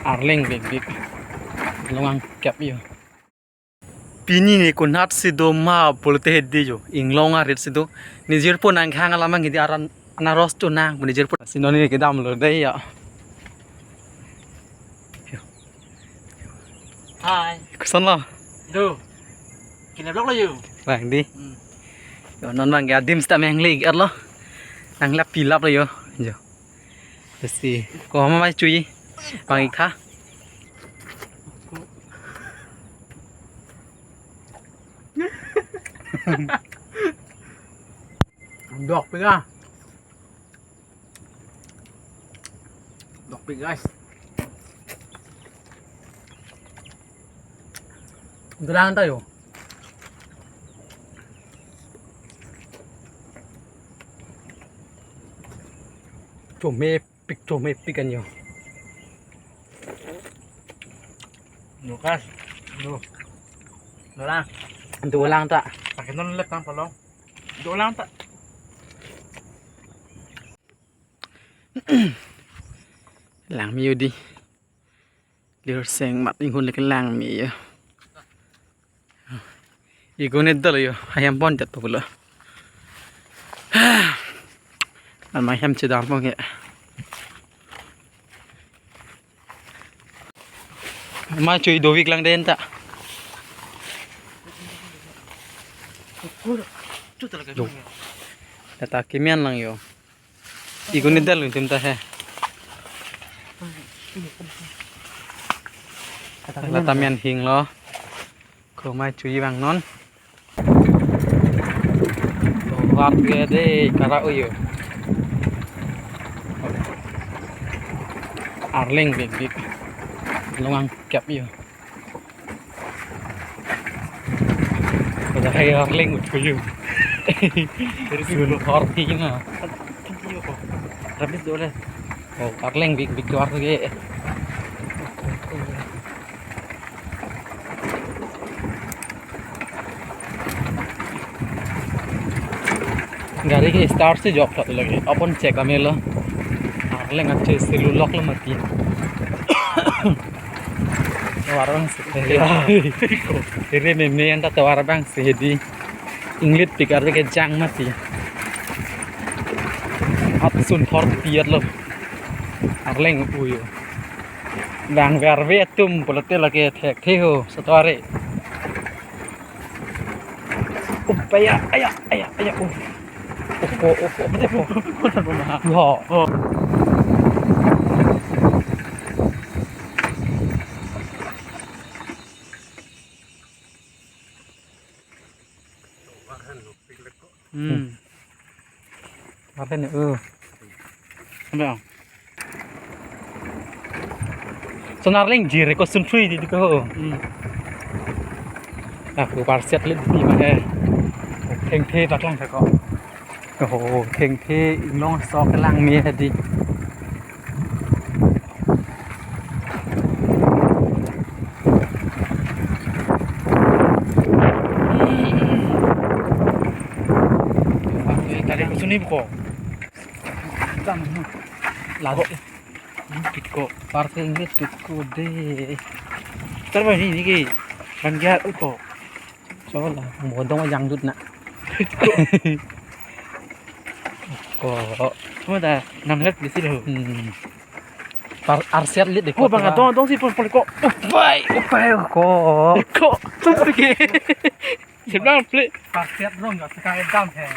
Arling big longang kep yo pini ni kunat sido ma bolte heddi jo inglong arit sido nijir pun ang hang lamang gidi aran anaros tu nang nijir pun sinoni ke dam lo dai ya Hai kusan lo do kina blok lo you bang di yo non bang ya dim sta meng lig er lo nang lap pilap lo yo jo si ko ma mai chui bang ikha dok pega dok pega guys gelang tayo Cuma pik kan yo Lukas do dolang untuk ulang tak pakai non lep kan tolong dolang tak lang mi di liur seng mat ingun lek lang mi yo igun eddal yo ayam pon tet pula an mai hem chedar pon ge ma chui do wik lang den ta chút talaga Yo. Data kimian lang yo igun eddal tim ta he latamian hing lo ko mai chui bang non war ge de kara yo Arling big longang kep yo udah kayak Arling udah yo dari dulu horti na rabis dole oh Arling big war ge गाड़ी के स्टार्ट से जॉब था लगे अपन check mail Arling अच्छे से लॉक ल मती warang रे में अंडा तो warang से di इंग्लिश पिकर के जंग मती at sun thor piat lo Arling uyo bang verve tum polote lage thek theo sotore upaya aya oh apa nih sampai ang Arling jire ko sun free di ko aku parset lid di mana theng the baklang ka ko oh theng the long so ka lang mi di tadi kusuni ko lago pitko parse inggris ko de terba ni ki banjar ko so la modong yang dut na ko cuma dah nang lihat di sini par arset lid de ko bang dong si pon ko upai ko ko tuh pergi sebelah play parset dong enggak sekali dam he